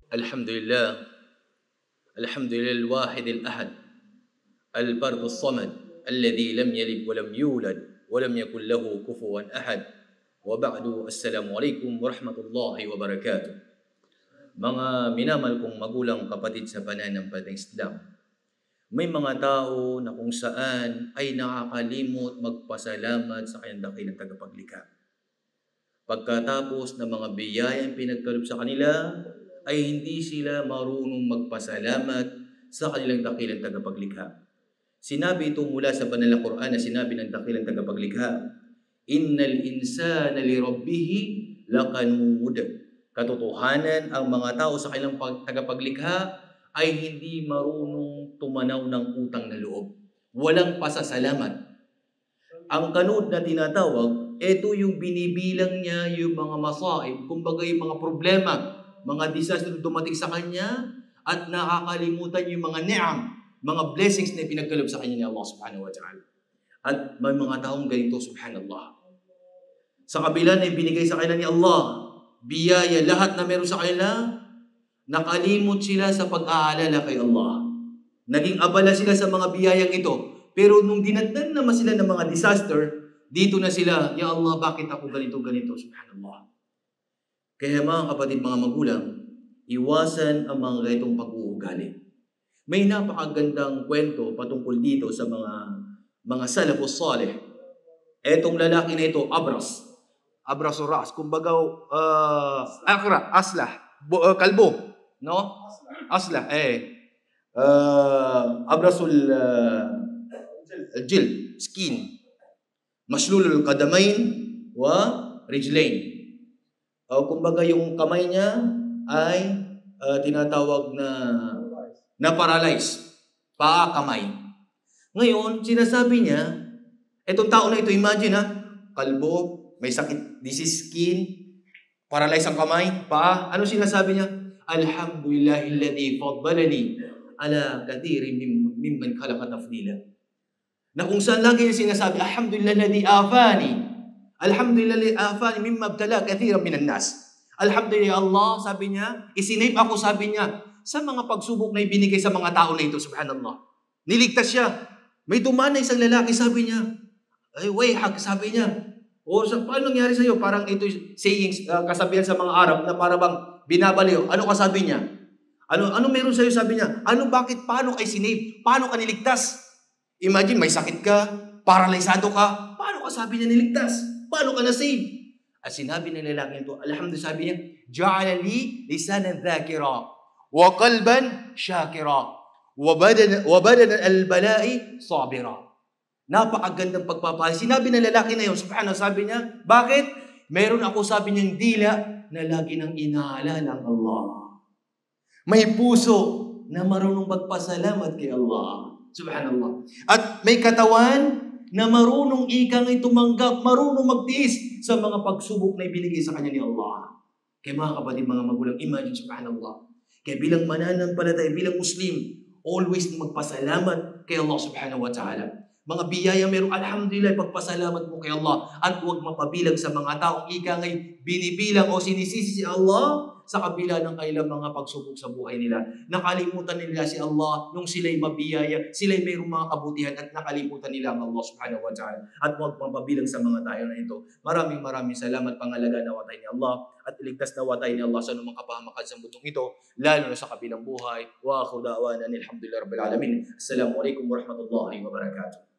الحمد لله الحمد لله الواحد الأحد الفرد الصمد الذي لم يلد ولم يولد ولم يكن له كفوا أحد وبعد السلام عليكم ورحمة الله وبركاته. Mga minamahal kong magulang kapatid sa pananampalatayang Islam, may mga tao na kung saan ay nakakalimot magpasalamat sa kanyang dakilang tagapaglikha. Pagkatapos ng mga biyayang pinagkaloob sa kanila, ay hindi sila marunong magpasalamat sa kanilang dakilang tagapaglikha. Sinabi ito mula sa banal na Quran na sinabi ng dakilang tagapaglikha, Innal insana li rabbihi lakanud. Katotohanan, ang mga tao sa kanilang tagapaglikha ay hindi marunong tumanaw ng utang na loob. Walang pasasalamat. Ang kanud na tinatawag, ito yung binibilang niya yung mga masaib, kumbaga yung mga problema, mga disaster na dumating sa kanya, at nakakalimutan yung mga ni'am, mga blessings na pinagkaloob sa kanya ni Allah subhanahu wa ta'ala. At may mga taong ganito, subhanallah. Sa kabila na ibinigay sa kanila ni Allah, biyaya, lahat na meron sa kanila, nakalimot sila sa pag-aalala kay Allah. Naging abala sila sa mga biyayang ito. Pero nung dinagdan naman sila ng mga disaster, dito na sila, Ya Allah, bakit ako ganito? Subhanallah. Kaya mga kapatid, mga magulang, iwasan ang mga ganitong pag-uugali. May napakagandang kwento patungkol dito sa mga salafus salih. Etong lalaki na ito, Abras o ras, kumbaga, kalbo, no? Aslah, abrasul jild, skin, maslulul kadamain wa rijlain. Kumbaga yung kamay niya ay tinatawag na paralyze, paa, kamay. Ngayon, sinasabi niya, etong tao na ito, imagine kalbo, may sakit, disease skin, paralyze ang kamay, paa. Ano sinasabi niya? Alhamdulillahilladzi faddalani ala kathirin mimman khalaqa tafdila. Na kung saan lagi niya sinasabi, Alhamdulillahilladzi afani. Alhamdulillahilladzi afani mimma ibtala kathiran minan nas. Alhamdulillah Allah, sabi niya, isinave ako, sabi niya, sa mga pagsubok na ibinigay sa mga tao na ito, subhanallah. Niligtas siya. May dumaan na isang lalaki, sabi niya, ay, wayhak, sabi niya. Paano nangyari sa'yo? Parang ito sayings, kasabihan sa mga Arab na para bang binabaliw. Ano kasabi niya? Ano meron sa'yo? Sabi niya, paano ka sinave? Paano ka niligtas? Imagine, may sakit ka, paralysado ka. Paano ka, sabi niya, niligtas? Paano ka na-save? At sinabi ng lalaki ito, alhamdulillah, sabi niya, Ja'ala li lisanan dhakira, wa qalban shakira, wa badanan al-bala'i sabira. Napakagandang pagpapahal. Sinabi ng lalaki na yun, subhanahu, sabi niya, bakit? Meron ako, sabi niyang dila na lagi nang inaalala ng Allah. May puso na marunong magpasalamat kay Allah. Subhanallah. At may katawan na marunong ikang tumanggap, marunong magtiis sa mga pagsubok na ibinigay sa kanya ni Allah. Kaya mga kapatid, mga magulang, imagine, subhanallah. Kaya bilang mananampalataya, bilang Muslim, always magpasalamat kay Allah subhanahu wa ta'ala. Mga biyaya meron, alhamdulillah, pagpasalamat mo kay Allah at huwag mapabilang sa mga taong ika ngay binibilang o sinisisi si Allah sa kabila ng kailang mga pagsubok sa buhay nila. Nakalimutan nila si Allah nung sila'y mabiyaya, sila'y mayroong mga kabutihan at nakalimutan nila ang Allah subhanahu wa ta'ala. At huwag mapabilang sa mga tayo na ito. Maraming salamat, pangalaga na watay ni Allah at iligtas na watay ni Allah sa anumang kapahamakan sa mundong ito, lalo na sa kabilang buhay. Wa akhu da'wana alhamdulillah rabbil alamin. Assalamualaikum warahmatullahi wabarakatuh.